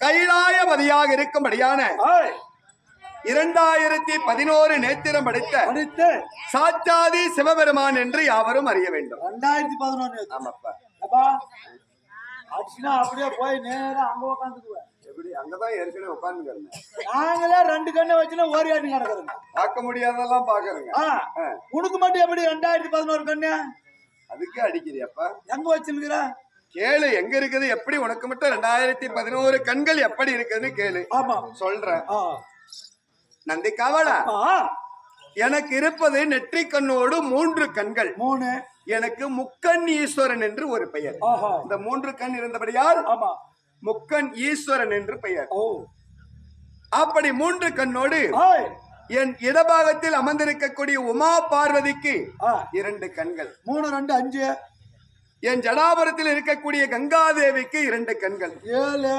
கைலாயபதியாக இருக்கும்படியான 2011 நேத்திரம் படைத்த சாட்சாதி சிவபெருமான் என்று யாவரும் அறிய வேண்டும். 2011 ஆமாப்பா. அப்படியே போய் நேரா அங்க உட்காந்துக்குவேன். எப்படி அங்கதான் ஏற்கனவே உட்கார்ந்து நாங்களே 2 கண்ணை வச்சுன்னா ஓரி ஆட்டி கிடக்குறோங்க. பார்க்க முடியாதெல்லாம் பாக்குறேங்க. உனக்கு மட்டும் எப்படி 2011 கண்ணு? அதுக்கே அடிக்கிறியப்பா. எங்க வச்சிருக்கிற கேளு, எங்க இருக்குது, எப்படி உனக்கு மட்டும் 2011 கண்கள் எப்படி இருக்குதுன்னு கேளு. ஆமா சொல்றேன். நந்தி காவலா, எனக்கு இருப்பது நெற்றி கண்ணோடு 3 கண்கள். 3. எனக்கு முக்கண் ஈஸ்வரன் என்று ஒரு பெயர். இந்த 3 கண் இருந்தபடியால் முக்கண் ஈஸ்வரன் என்று பெயர். அப்படி 3 கண்ணோடு என் இடபாகத்தில் அமர்ந்திருக்கக்கூடிய உமா பார்வதிக்கு 2 கண்கள். 3 2 5. என் ஜடாபுரத்தில் இருக்கக்கூடிய கங்காதேவிக்கு 2 கண்கள். 7.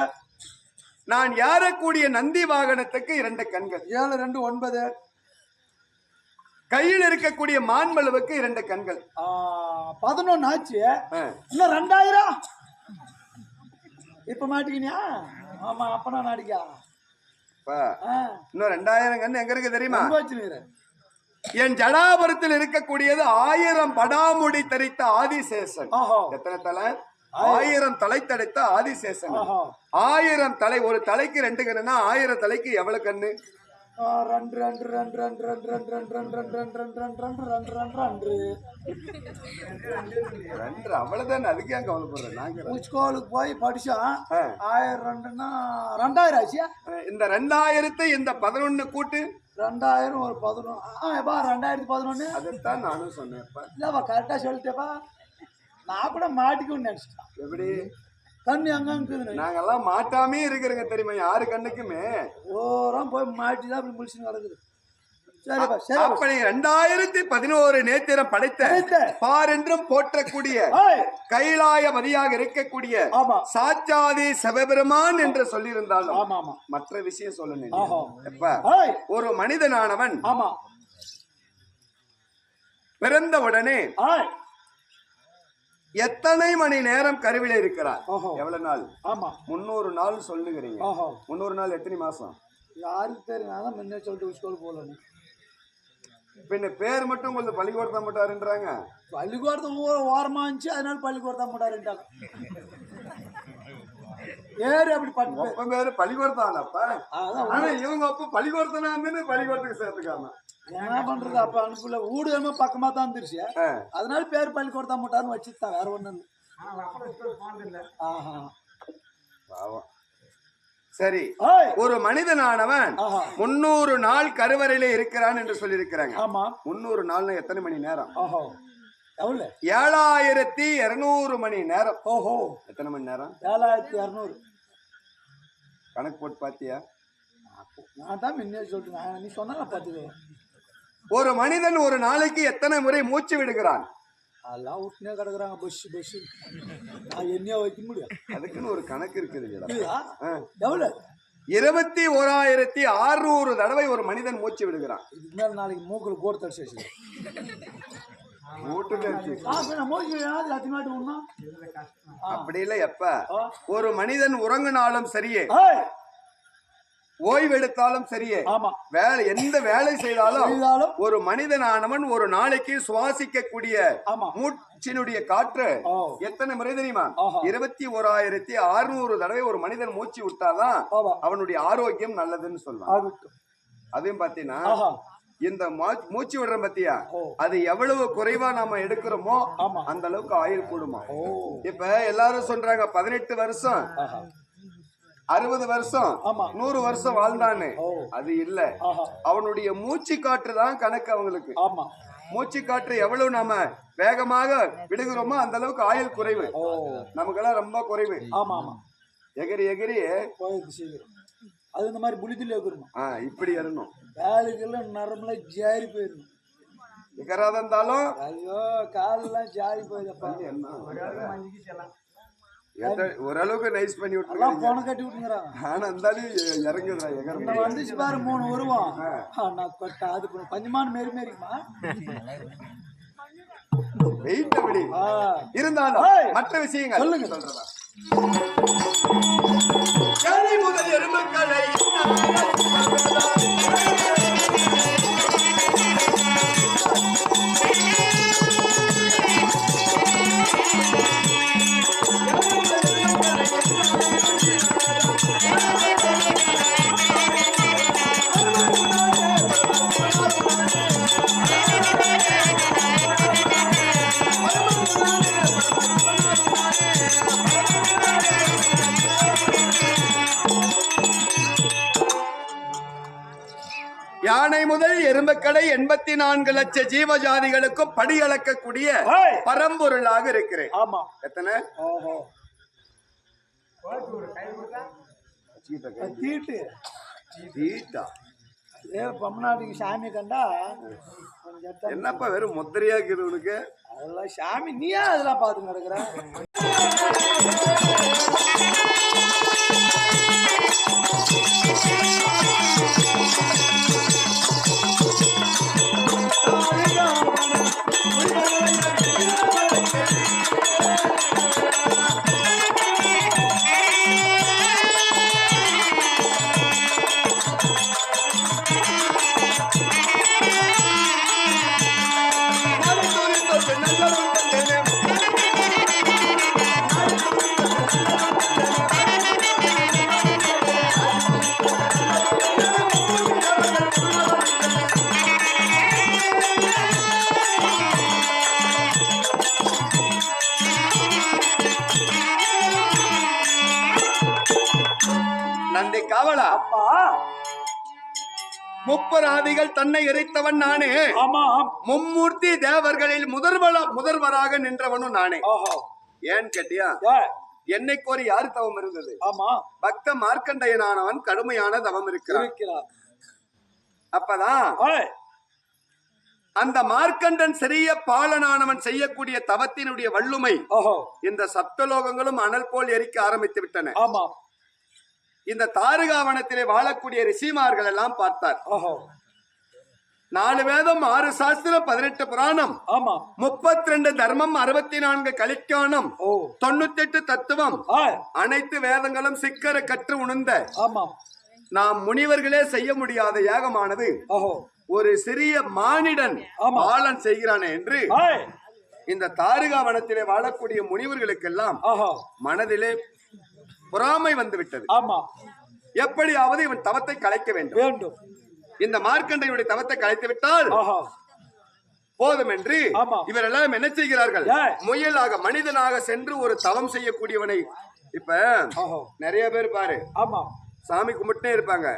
நான் ஏறக்கூடிய நந்தி வாகனத்துக்கு 2 கண்கள். 7 2 9. கையில் இருக்கக்கூடிய மான்மலுவுக்கு 2 கண்கள். 11 ஆச்சு. இன்னும் 2000 இப்ப மாட்டிக்கினியா? ஆமா, அப்பனா நாடிக்கா. இன்னும் 2000 கண் எங்க இருக்கு தெரியுமா? என் ஜடாபுரத்தில் இருக்கக்கூடியது 1000 படாமுடி தரித்த ஆதிசேஷன். எத்தனை தலை? 1000 தலை தடைத்த ஆதிசேஷன். 1000 தலை. ஒரு தலைக்கு 2 கண்ணுனா 1000 தலைக்கு எவ்வளவு கண்ணு? 2 2 2 2 2 2 அவ்வளவுதான். அதுக்கு ஏன் கவலைப்படுறேன்? நாங்க ஸ்கூலுக்கு போய் படிச்சா 1002ன்னா 2000 ஆச்சியா? இந்த 2000 இந்த 11 கூட்டு 2000 ஒரு 11. 2011. அதைத்தான் நானும் சொன்னேன். இல்லப்பா, கரெக்டா சொல்லிட்டேப்பா. நான் கூட மாட்டிக்கும்னு நினைச்சிட்டேன். எப்படி கண்ணு அங்க இருக்குது? நாங்கெல்லாம் மாட்டாமே இருக்கிறோங்க தெரியுமா? 6 கண்ணுக்குமே ஓரம் போய் மாட்டிதான் அப்படி முடிச்சுன்னு கிடக்குது. சரிப்பா, சரி. அப்படி 2011 நேத்திரம் படைத்த பார் என்றும் போற்றக்கூடிய கைலாயபதியாக இருக்கக்கூடிய சாட்சாதி சிவபெருமான் என்று சொல்லியிருந்தாலும் மற்ற விஷயம் சொல்லணும். ஒரு மனிதனானவன் பிறந்த உடனே எத்தனை மணி நேரம் கருவில இருக்கிறார்? எவ்வளவு நாள்? 300 நாள் சொல்லுகிறீங்க. 300 நாள் எத்தனை மாசம்? யாருக்கு தெரியும்? முன்னே சொல்லிட்டு ஸ்கூல் போகலன்னு. பின்ன பேர் மட்டும் உங்களுக்கு பள்ளிக்கூடத்தை மாட்டாருன்றாங்க. பள்ளிக்கூடத்தை ஓரமா இருந்துச்சு, அதனால பள்ளிக்கூடத்தை மாட்டாருன்றாங்க. பேரு அப்படி பட்டு பேரு பள்ளிக்கூடத்தானப்பா. ஆனா இவங்க அப்ப பள்ளிக்கூடத்தானு பள்ளிக்கூடத்துக்கு சேர்த்துக்காம என்ன பண்றது? அப்ப அனுப்புல ஊடுமா பக்கமா தான் இருந்துருச்சு, அதனால பேர் பள்ளிக்கூடத்தா மாட்டாருன்னு வச்சுதான். வேற ஒண்ணு. சரி, ஒரு மனிதனானவன் 300 நாள் கருவறையில இருக்கிறான் என்று சொல்லி இருக்கிறாங்க. 300 நாள்னா எத்தனை மணி நேரம்? 7200 மணி நேரம். எத்தனை மணி நேரம்? 7200. கணக்கு போட்டு பாத்தியா? நான் தான் முன்னே சொல்றேன், நீ சொன்னா பாத்துக்கோ. ஒரு மனிதன் ஒரு நாளைக்கு எத்தனை முறை மூச்சு விடுகிறான்? அதெல்லாம் விட்டுனே கிடக்குறாங்க. பஸ் என்ன வைக்க முடியும்? அதுக்குன்னு ஒரு கணக்கு இருக்குது. 21600 தடவை ஒரு மனிதன் மூச்சு விடுகிறான். இதுக்கு மேல நாளைக்கு மூக்குல கோடு தடிச்சு அப்படி இல்லை. எப்ப ஒரு மனிதன் உறங்கினாலும் சரியே, ஓய்வெடுத்தாலும் சரியே, வேலை எந்த வேலை செய்தாலும் ஒரு மனிதனானவன் ஒரு நாளைக்கு சுவாசிக்கக்கூடிய மூச்சினுடைய காற்று எத்தனை முறை தெரியுமா? 21600 தடவை ஒரு மனிதன் மூச்சு விட்டாதான் அவனுடைய ஆரோக்கியம் நல்லதுன்னு சொல்லுவான். அதையும் பாத்தீங்கன்னா இந்த மூச்சு விடுறோம் பத்தியா, அது எவ்வளவு குறைவா நாம எடுக்கிறோமோ அந்த அளவுக்கு ஆயுள் கூடுமா. இப்ப எல்லாரும் சொல்றாங்க 18 வருஷம் 60 வருஷம் 100 வருஷம் வாழ்ந்தான்னு. அது இல்ல, அவனுடைய மூச்சு காற்று தான் கணக்கு அவங்களுக்கு. மூச்சு காற்று எவ்வளவு நாம வேகமாக விடுகிறோமோ அந்த அளவுக்கு ஆயுள் குறைவு. நமக்கெல்லாம் ரொம்ப குறைவு. எகிரி எகிரி அது இந்த மாதிரி புளித்துல இருக்கணும். இப்படி ஏறணும். காலுக்கெல்லாம் நரம்புல ஜாரி போயிடணும். எகராத இருந்தாலும் ஐயோ காலெல்லாம் ஜாரி போயிருப்பா. ஓரளவுக்கு நைஸ் பண்ணி விட்டு போன கட்டி விட்டுங்கிறாங்க. ஆனா இருந்தாலும் இறங்குதுடா. எகர வந்துச்சு பாரு 3 வருவோம். நான் கொட்டா அது கொஞ்சமான மேரி மேரிமா வெயிட் அப்படி இருந்தாலும் மற்ற விஷயங்கள் சொல்லுங்க. சொல்றதா முதல் யானை முதல் எறும்புக்கடை 84 லட்சம் ஜீவஜாதிகளுக்கும் படி அளக்கக்கூடிய பரம்பொருளாக இருக்கிறேன். ஆமா. எத்தனை தீட்டு தீட்டா பம்நாட்டுக்கு சாமி கண்டா என்னப்பா வெறும் முத்திரையா இருக்குது உனக்கு? அதெல்லாம் சாமி நீயா அதெல்லாம் பார்த்து நடக்கிற. நந்தி காவலா, அப்பா முப்பராதிகள் தன்னை எரித்தவன் நானே. ஆமா. மும்மூர்த்தி தேவர்களில் முதல்வராக நின்றவனும் நானே. ஏன் கேட்டியா? என்னை கோரி யாரு தவம் இருந்தது? ஆமா. பக்த மார்க்கண்டையனானவன் கடுமையான தவம் இருக்கிறான். அப்பதான் அந்த மார்க்கண்டன் சிறிய பாலனானவன் செய்யக்கூடிய தவத்தினுடைய வள்ளுமை இந்த சப்தலோகங்களும் அனல் போல் எரிக்க ஆரம்பித்து விட்டன. ஆமா. இந்த தாருகாவனத்திலே வாழக்கூடிய ரிஷிமார்கள் எல்லாம் பார்த்தார். 4 வேதம் 6 சாஸ்திரம் 18 புராணம் 32 தர்மம் 64 கலிக்கானம் 98 தத்துவம் அனைத்து வேதங்களும் சிக்கர கற்று உணர்ந்த நாம் முனிவர்களே செய்ய முடியாத யாகமானது ஒரு சிறிய மானிடன் பாலன் செய்கிறானே என்று இந்த தாருகாவனத்திலே வாழக்கூடிய முனிவர்களுக்கெல்லாம் மனதிலே பொறாமை வந்து விட்டது. எப்படியாவது இவன் தவத்தை கலைக்க வேண்டும். இந்த மார்க்கண்டையுடைய தவத்தை கலைத்து விட்டால் போதும் என்று இவரெல்லாம் என்ன செய்கிறார்கள்? முயலாக மனிதனாக சென்று ஒரு தவம் செய்யக்கூடியவனை. இப்ப நிறைய பேர் பாரு, சாமி கும்பிட்டுனே இருப்பாங்க,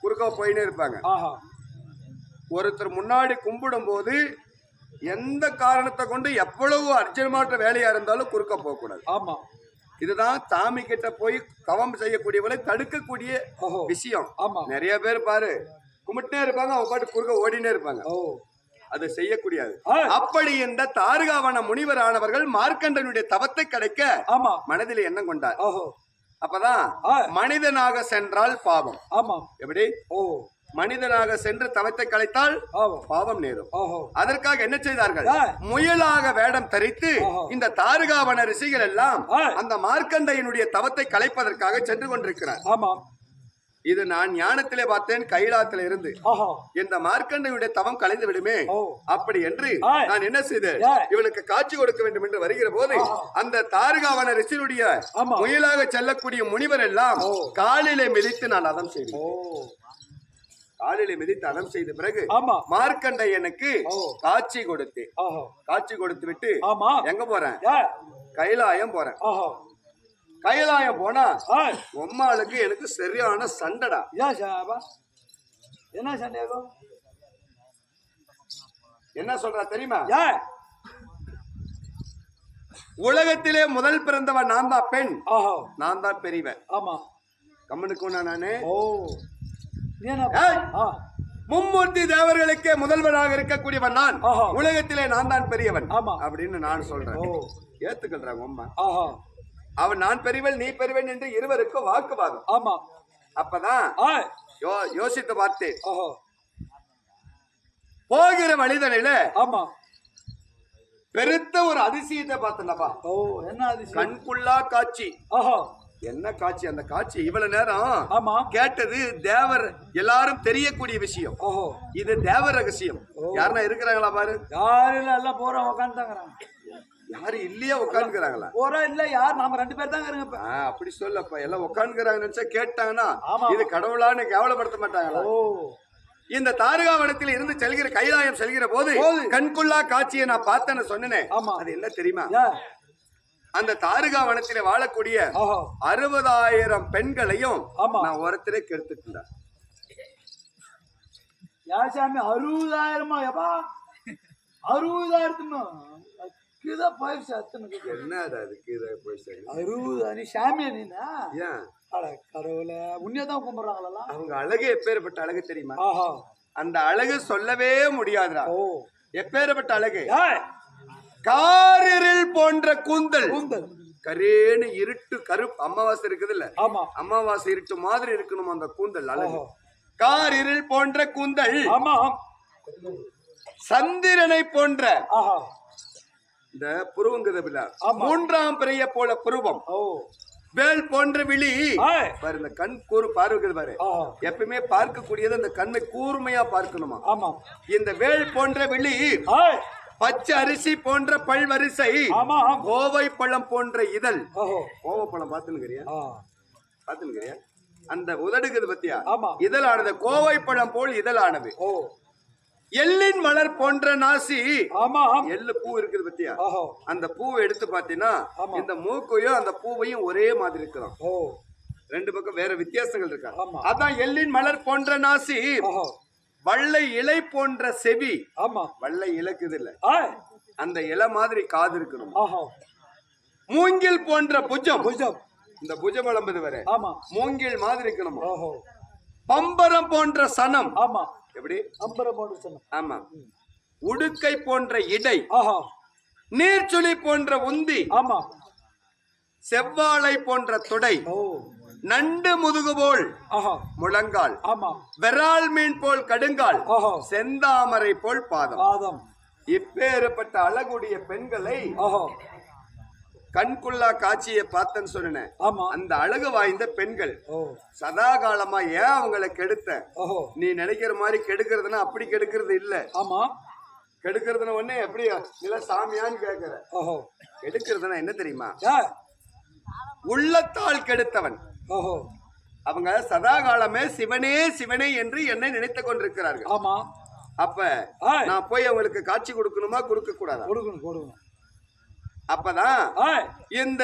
குறுக்க போயினே இருப்பாங்க. ஒருத்தர் முன்னாடி கும்பிடும் போது எந்த காரணத்தை கொண்டு எவ்வளவு அர்ஜென்ட் வேலையா இருந்தாலும் குறுக்க போக கூடாது. இதுதான் சாமி கிட்ட போய் தவம் செய்யக்கூடியவளை தடுக்கக்கூடிய விஷயம். நிறைய பேர் பாரு கும்பிட்டுனே இருப்பாங்க, அவங்க பாட்டு குறுக்க ஓடினே இருப்பாங்க. அது செய்யக்கூடியது. அப்படி இந்த தாருகாவன முனிவரானவர்கள் மார்க்கண்டனுடைய தவத்தை கிடைக்க மனதில் எண்ணம் கொண்டார். அப்பதான் மனிதனாக சென்றால் பாவம். எப்படி? மனிதனாக சென்று தவத்தை கலைத்தால் பாவம் நேரும். அதற்காக என்ன செய்தார்கள்? முயலாக வேடம் தரித்து இந்த தாருகாவன ரிஷிகள் எல்லாம் அந்த மார்க்கண்டையனுடைய தவத்தை கலைப்பதற்காக சென்று கொண்டிருக்கிறார். இது நான் ஞானத்திலே பார்த்தேன், கைலாத்தில இருந்து. இந்த மார்க்கண்டையுடைய தவம் கலைந்து விடுமே அப்படி என்று நான் என்ன செய்தேன்? இவனுக்கு காட்சி கொடுக்க வேண்டும் என்று வருகிற போது அந்த தாருகாவன ரிஷியுடைய முயலாக செல்லக்கூடிய முனிவர் எல்லாம் காலிலே மிதித்து நான் அதம் செய்தேன். காலிலே மிதித்து அதம் செய்த பிறகு மார்க்கண்டையனுக்கு காட்சி கொடுத்து விட்டு எங்க போறேன்? கைலாயம் போறேன். கைலாயம் போனா உம்மாளுக்கு எனக்கு சரியான சண்டடா. என்ன சண்டை? என்ன சொல்ற தெரியுமா? உலகத்திலே முதல் பிறந்தவன் நான் தான் பெண், நான் தான் பெரியவன். கம்மனுக்கு நானே மும்மூர்த்தி தேவர்களுக்கே முதல்வனாக இருக்கக்கூடியவன் நான், உலகத்திலே நான் தான் பெரியவன் அப்படின்னு நான் சொல்றேன். ஏத்துக்கிறாங்க அம்மா. அவன் நான் பெரியவன் நீ பெரியவன் என்று இருவருக்கும் வாக்குவாதம். அப்பதான் யோசித்து பார்த்தேன். போகிற வழிதனில பெருத்த ஒரு அதிசயத்தை பார்த்தனப்பா. என்ன அதிசயம்? கண்குள்ளா காட்சி. என்ன காட்சி? அந்த காட்சி இவ்வளவு நேரம் கேட்டது தேவர் எல்லாரும் தெரியக்கூடிய விஷயம். இது தேவர் ரகசியம். யாருன்னா இருக்கிறாங்களா பாரு? யாரும் எல்லாம் போற உட்காந்துங்கிறாங்க. யாரும் இல்லையா உட்காந்துக்கிறாங்களா? போற இல்ல, யார் நாம 2 பேர் தான் இருங்க. அப்படி சொல்லப்பா. எல்லாம் உட்காந்துக்கிறாங்க நினைச்சா கேட்டாங்கன்னா இது கடவுளான்னு கேவலப்படுத்த மாட்டாங்களா? இந்த தாருகாவனத்தில் இருந்து செல்கிற கைலாயம் செல்கிற போது கண்குள்ளா காட்சியை நான் பார்த்தேன்னு சொன்னேன். அது என்ன தெரியுமா? அந்த தாருகாவனத்திலே வாழக்கூடிய 60,000 பெண்களையும் நான் ஒருத்தரே கெடுத்துட்டேன். யார் சாமி 60,000 எப்பா 60,000 கீழே போயிடுச்சு அத்தனை என்னடா அது கீழே போயிடுச்சு 60 நீ சாமியா நீனா ஏன் அட கடவுளே உன்னையதான் கும்பிடுறாங்களா அவங்க அழகு எப்பேற்பட்ட அழகு தெரியுமா ஆஹா அந்த அழகு சொல்லவே முடியாதுடா ஓ எப்பேற்பட்ட அழகு ஏய் காரிருள் போன்ற கூந்தல் கூந்தல் கரேன்னு இருட்டு கருப்பு அமாவாசை இருக்குது இல்ல ஆமா அமாவாசை இருட்டு மாதிரி இருக்கணும் அந்த கூந்தல் அழகு ஓஹோ. காரிருள் போன்ற கூந்தல் ஆமா சந்திரனை போன்ற ஆஹா இந்த புருவங்குதபில ஆமா. 3ஆம் பிறைய போல புருவம் ஓ வேல் போன்ற விழி ஏய் பாரு இந்த கண் கூறு பார்வைக்குது பாரு ஆஹா எப்பவுமே பார்க்கக்கூடியது அந்த கண்ணை கூர்மையா பார்க்கணுமா ஆமா இந்த வேல் போன்ற விழி ஏய் பச்சை அரிசி போன்ற பல்வரிசை ஆமா கோவை பழம் போன்ற இதழ் ஓஹோ கோவை பழம் பாத்துனுக்கிறியா ஆ பாத்துனுக்கிறியா அந்த உதடுக்குது பத்தியா ஆமா இதழானது கோவை பழம் போல் இதழானது ஓ எள்ளின் மலர் போன்ற நாசி ஆமா எள்ளு பூ இருக்குது பத்தியா ஓஹோ அந்த பூவை எடுத்து பாத்தீங்கன்னா ஆமா. இந்த மூக்கையும் அந்த பூவையும் ஒரே மாதிரி இருக்கலாம் ஓ ரெண்டு பக்கம் வேற வித்தியாசங்கள் இருக்கா ஆமா. அதான் எள்ளின் மலர் போன்ற நாசி ஓஹோ வள்ளை இலை போன்ற செவி ஆமா வள்ளை இலக்குது இல்ல ஏய் அந்த இலை மாதிரி காது இருக்கணும் ஓஹோ மூங்கில் போன்ற புஜம் புஜம் இந்த புஜம் விளம்புது வர ஆமா மூங்கில் மாதிரி இருக்கணும் ஓஹோ பம்பரம் போன்ற சனம் ஆமா எப்படி அம்பரம் போட்டு சொன்ன ஆமா உடுக்கை போன்ற இடை ஆஹா நீர்ச்சுளி போன்ற உந்தி ஆமா செவ்வாழை போன்ற தொடை ஓ நண்டு முதுகு போல் ஆஹா முழங்கால் ஆமா விரால் மீன் போல் கடுங்கால் ஓஹோ செந்தாமரை போல் பாதம் பாதம் இப்பேற்பட்ட அழகுடைய பெண்களை ஓஹோ கண்குள்ளா காட்சியை பார்த்தேன்னு சொன்னேன் ஆமா அந்த அழகு வாய்ந்த பெண்கள் ஓ சதா காலமா ஏன் அவங்களை கெடுத்த ஓஹோ நீ நினைக்கிற மாதிரி கெடுக்கிறதுனா அப்படி கெடுக்கிறது இல்ல ஆமா கெடுக்கிறதுன உடனே எப்படி இல்ல சாமியான்னு கேக்குற ஓஹோ கெடுக்கிறதுனா என்ன தெரியுமா ஏய் உள்ளத்தால் கெடுத்தவன் ஓஹோ அவங்க சதா காலமே சிவனே சிவனே என்று என்னை நினைத்துக் கொண்டிருக்கிறார்கள் ஆமா அப்ப ஏய் நான் போய் அவங்களுக்கு காட்சி கொடுக்கணுமா கொடுக்க கூடாதா கொடுக்கணும் கொடுக்கணும் அப்பதான் ஏய் இந்த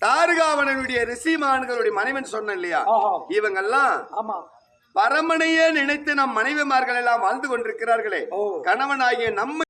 தாரகாவணனுடைய ரிஷிமான்களுடைய மனைவன் சொன்ன இல்லையா ஆஹா இவங்கெல்லாம் ஆமா பரமனையே நினைத்து நம் மனைவிமார்கள் எல்லாம் வாழ்ந்து கொண்டிருக்கிறார்களே ஓ கணவனாகிய நம்ம